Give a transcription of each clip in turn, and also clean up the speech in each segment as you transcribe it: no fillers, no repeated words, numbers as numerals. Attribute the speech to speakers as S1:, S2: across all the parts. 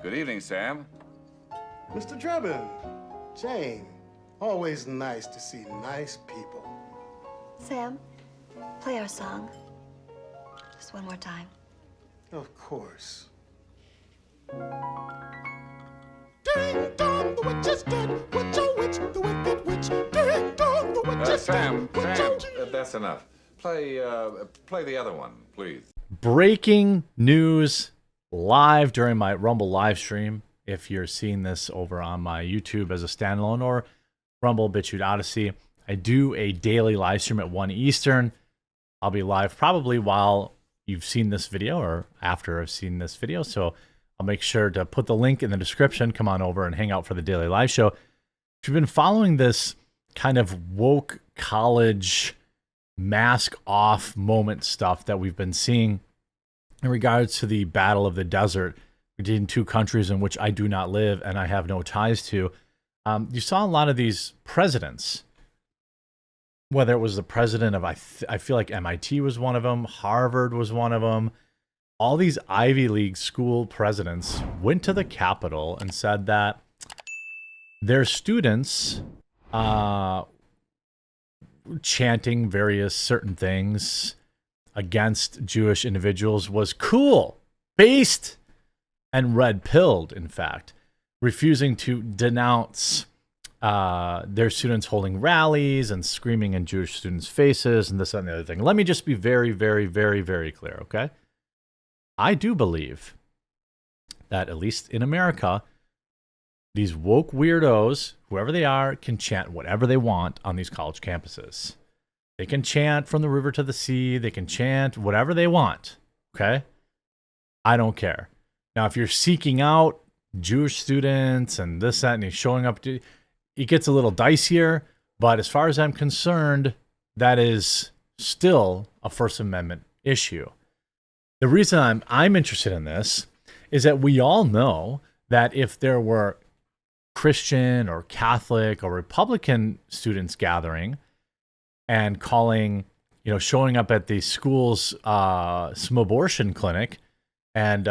S1: Good evening, Sam.
S2: Mr. Drebin, Jane, always nice to see nice people.
S3: Sam, play our song. Just one more time.
S2: Of course.
S4: Ding dong, the witch is dead. Witch, oh witch, the wicked witch. Ding dong, the witch is
S1: Sam,
S4: dead.
S1: Sam, that's enough. Play the other one, please.
S5: Breaking news live during my Rumble live stream. If you're seeing this over on my YouTube as a standalone or Rumble BitChute Odyssey, I do a daily live stream at 1 Eastern. I'll be live probably while you've seen this video or after I've seen this video. So I'll make sure to put the link in the description. Come on over and hang out for the daily live show. If you've been following this kind of woke college mask off moment stuff that we've been seeing in regards to the battle of the desert between two countries in which I do not live and I have no ties to, you saw a lot of these presidents, whether it was the president of, I feel like MIT was one of them, Harvard was one of them. All these Ivy League school presidents went to the Capitol and said that their students chanting various certain things against Jewish individuals was cool, based, and red-pilled, in fact, refusing to denounce their students holding rallies and screaming in Jewish students' faces and this and the other thing. Let me just be very, very, very, very clear, okay? I do believe that, at least in America, these woke weirdos, whoever they are, can chant whatever they want on these college campuses. They can chant from the river to the sea. They can chant whatever they want, okay? I don't care. Now, if you're seeking out Jewish students and this, that, and he's showing up, it gets a little dicier. But as far as I'm concerned, that is still a First Amendment issue. The reason I'm interested in this is that we all know that if there were Christian or Catholic or Republican students gathering and calling, showing up at the school's some abortion clinic and,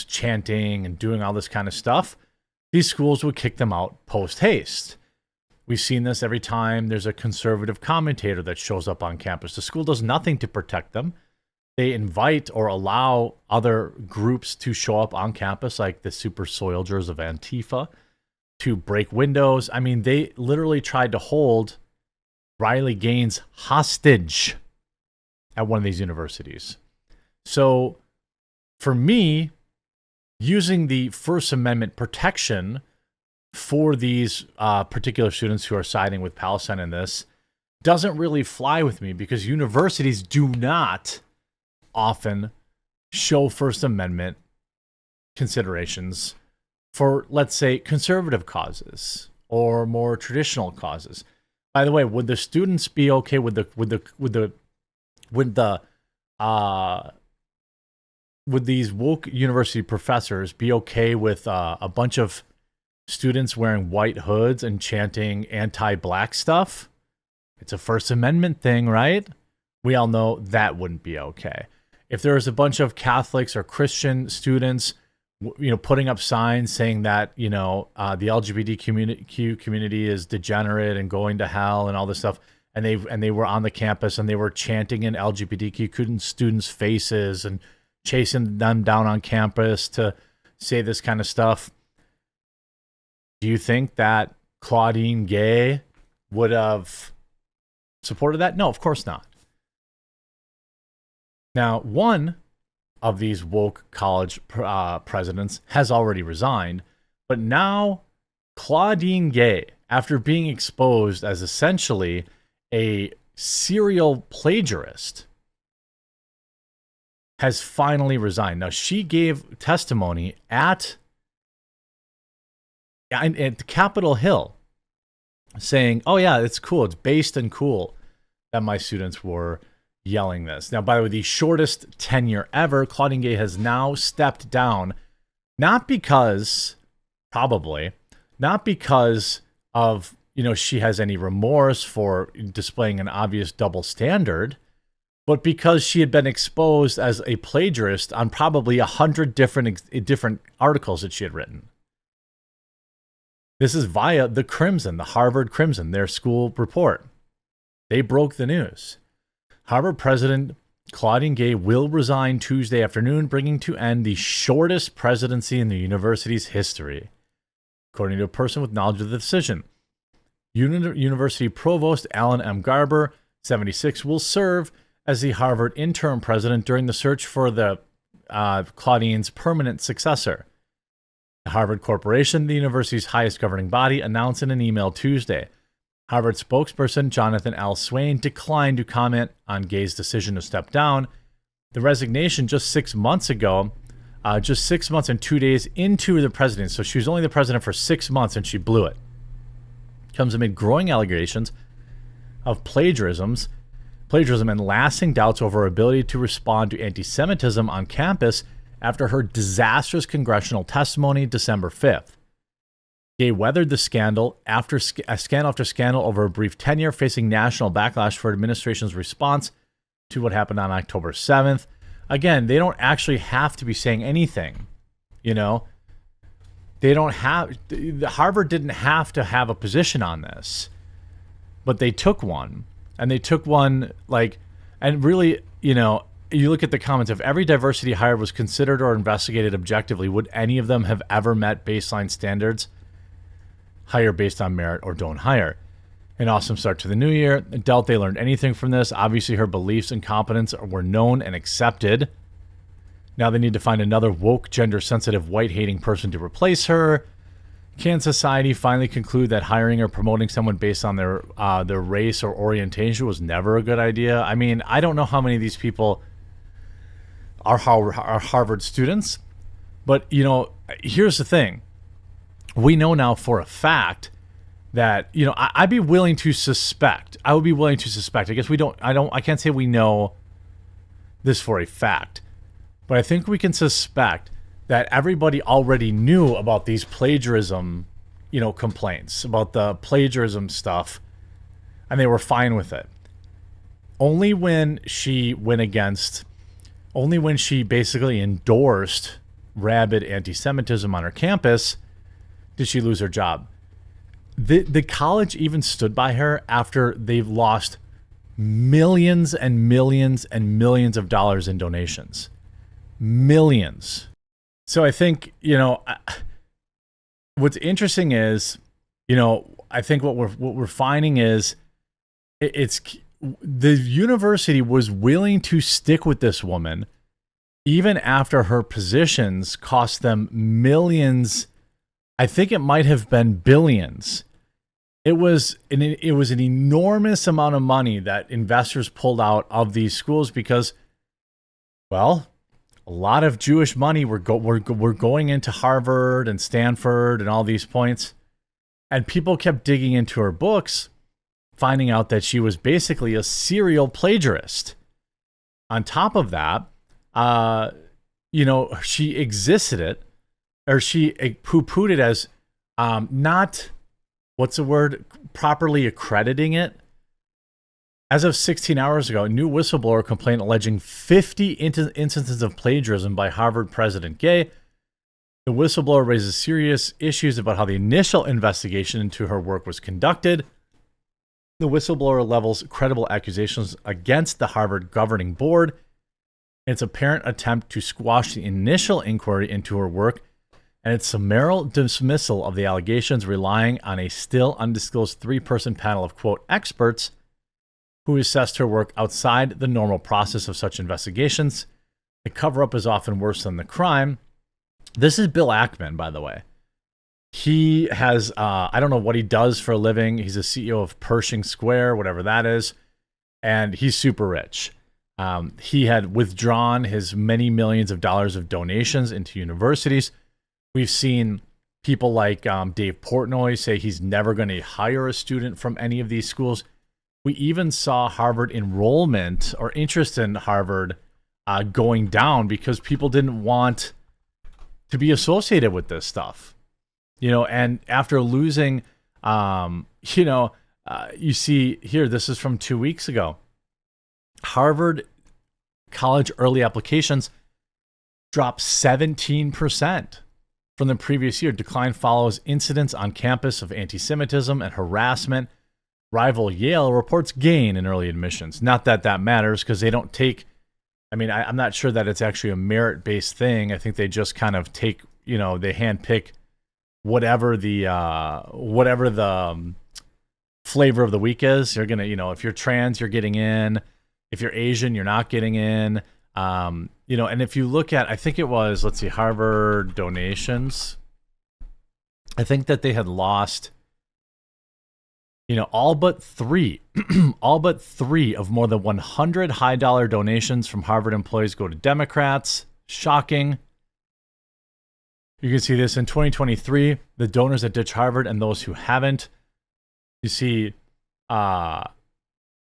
S5: chanting and doing all this kind of stuff, these schools would kick them out post haste. We've seen this every time there's a conservative commentator that shows up on campus. The school does nothing to protect them. They invite or allow other groups to show up on campus, like the super soldiers of Antifa, to break windows. I mean, they literally tried to hold Riley Gaines hostage at one of these universities. So for me, using the First Amendment protection for these particular students who are siding with Palestine in this doesn't really fly with me, because universities do not often show First Amendment considerations for, let's say, conservative causes or more traditional causes. By the way, would the students be okay with these woke university professors be okay with a bunch of students wearing white hoods and chanting anti-black stuff? It's a First Amendment thing, right? We all know that wouldn't be okay. If there was a bunch of Catholics or Christian students, putting up signs saying that, the LGBTQ community is degenerate and going to hell and all this stuff, and they were on the campus and they were chanting in LGBTQ students' faces and chasing them down on campus to say this kind of stuff, do you think that Claudine Gay would have supported that? No, of course not. Now, one of these woke college presidents has already resigned, but now Claudine Gay, after being exposed as essentially a serial plagiarist, has finally resigned. Now, she gave testimony at Capitol Hill saying, oh yeah, it's cool, it's based and cool that my students were yelling this. Now, by the way, the shortest tenure ever, Claudine Gay has now stepped down, not because of, she has any remorse for displaying an obvious double standard, but because she had been exposed as a plagiarist on probably 100 different articles that she had written. This is via the Crimson, the Harvard Crimson, their school report. They broke the news. Harvard President Claudine Gay will resign Tuesday afternoon, bringing to end the shortest presidency in the university's history, according to a person with knowledge of the decision. University Provost Alan M. Garber, 76, will serve as the Harvard interim president during the search for the Claudine's permanent successor. The Harvard Corporation, the university's highest governing body, announced in an email Tuesday. Harvard spokesperson Jonathan L. Swain declined to comment on Gay's decision to step down. The resignation just 6 months ago, just 6 months and 2 days into the presidency, so she was only the president for 6 months and she blew it, comes amid growing allegations of plagiarism and lasting doubts over her ability to respond to anti-Semitism on campus after her disastrous congressional testimony December 5th. Gay weathered the scandal after scandal over a brief tenure, facing national backlash for administration's response to what happened on October 7th. Again, they don't actually have to be saying anything, you know? They don't have, Harvard didn't have to have a position on this, but they took one. And they took one, like, and really, you know, you look at the comments, if every diversity hire was considered or investigated objectively, would any of them have ever met baseline standards? Hire based on merit or don't hire. An awesome start to the new year. Doubt they learned anything from this. Obviously, her beliefs and competence were known and accepted. Now they need to find another woke, gender-sensitive, white-hating person to replace her. Can society finally conclude that hiring or promoting someone based on their race or orientation was never a good idea? I mean, I don't know how many of these people are Harvard students, but, you know, here's the thing. We know now for a fact that, you know, I'd be willing to suspect. I would be willing to suspect. I guess I can't say we know this for a fact, but I think we can suspect that everybody already knew about these plagiarism, you know, complaints, about the plagiarism stuff, and they were fine with it. Only when she basically endorsed rabid anti-Semitism on her campus did she lose her job. The college even stood by her after they've lost millions and millions and millions of dollars in donations. Millions. So I think, you know, what's interesting is, you know, I think what we're finding is it's the university was willing to stick with this woman even after her positions cost them millions. I think it might have been billions. It was an enormous amount of money that investors pulled out of these schools because, well, a lot of Jewish money were going into Harvard and Stanford and all these points. And people kept digging into her books, finding out that she was basically a serial plagiarist. On top of that, you know, she existed it, or she poo-pooed it as not, what's the word, properly accrediting it. As of 16 hours ago, a new whistleblower complaint alleging 50 instances of plagiarism by Harvard President Gay. The whistleblower raises serious issues about how the initial investigation into her work was conducted. The whistleblower levels credible accusations against the Harvard governing board in its apparent attempt to squash the initial inquiry into her work and its summary dismissal of the allegations, relying on a still undisclosed 3-person panel of, quote, experts who assessed her work outside the normal process of such investigations. The cover-up is often worse than the crime. This is Bill Ackman, by the way. He has, I don't know what he does for a living. He's a CEO of Pershing Square, whatever that is. And he's super rich. He had withdrawn his many millions of dollars of donations into universities. We've seen people like Dave Portnoy say he's never going to hire a student from any of these schools. We even saw Harvard enrollment or interest in Harvard going down because people didn't want to be associated with this stuff. You know, and after losing, you see here, this is from 2 weeks ago. Harvard college early applications dropped 17% from the previous year. Decline follows incidents on campus of anti-Semitism and harassment. Rival Yale reports gain in early admissions. Not that that matters because they don't take, I mean, I'm not sure that it's actually a merit-based thing. I think they just kind of take, you know, they handpick whatever the flavor of the week is. You're going to, you know, if you're trans, you're getting in. If you're Asian, you're not getting in. You know, and if you look at, I think it was, let's see, Harvard donations. I think that they had lost, you know, all but three of more than 100 high dollar donations from Harvard employees go to Democrats. Shocking. You can see this in 2023, the donors that ditch Harvard and those who haven't. You see, the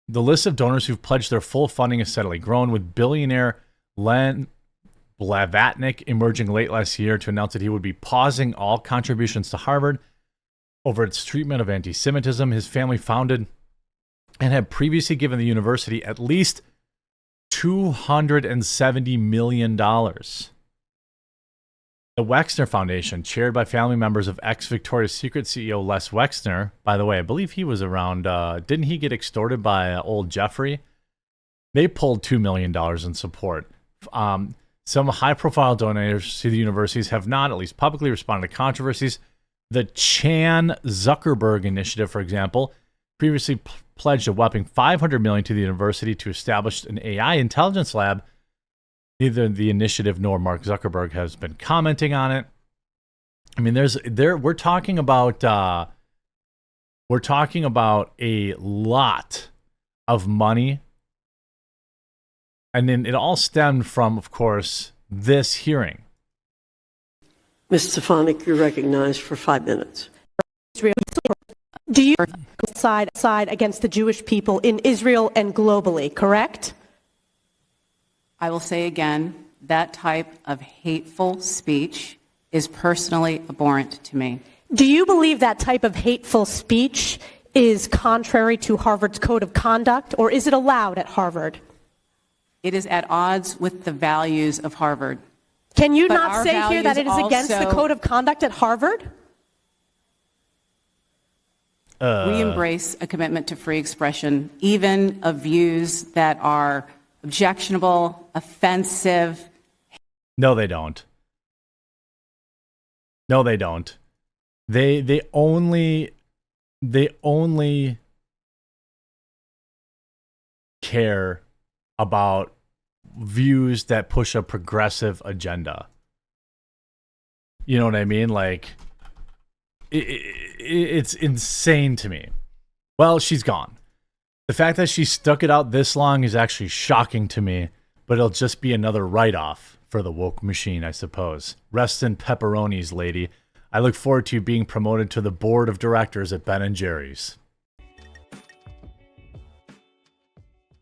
S5: list of donors who've pledged their full funding has steadily grown, with billionaire Len Blavatnik emerging late last year to announce that he would be pausing all contributions to Harvard over its treatment of anti-Semitism. His family founded and had previously given the university at least $270 million. The Wexner Foundation, chaired by family members of ex-Victoria's Secret CEO Les Wexner, by the way, I believe he was around, didn't he get extorted by old Jeffrey? They pulled $2 million in support. Some high-profile donors to the universities have not, at least publicly, responded to controversies. The Chan Zuckerberg Initiative, for example, previously pledged a whopping $500 million to the university to establish an AI intelligence lab. Neither the initiative nor Mark Zuckerberg has been commenting on it. I mean, we're talking about a lot of money, and then it all stemmed from, of course, this hearing.
S6: Ms. Stefanik, you're recognized for 5 minutes.
S7: Do you side against the Jewish people in Israel and globally, correct?
S8: I will say again, that type of hateful speech is personally abhorrent to me.
S7: Do you believe that type of hateful speech is contrary to Harvard's code of conduct, or is it allowed at Harvard?
S8: It is at odds with the values of Harvard.
S7: Can you not say here that it is against the code of conduct at Harvard?
S8: We embrace a commitment to free expression, even of views that are objectionable, offensive.
S5: No, they don't. No, they don't. They only care about views that push a progressive agenda. You know what I mean? Like, it's insane to me. Well, she's gone. The fact that she stuck it out this long is actually shocking to me, but it'll just be another write-off for the woke machine, I suppose. Rest in pepperonis, lady. I look forward to you being promoted to the board of directors at Ben & Jerry's.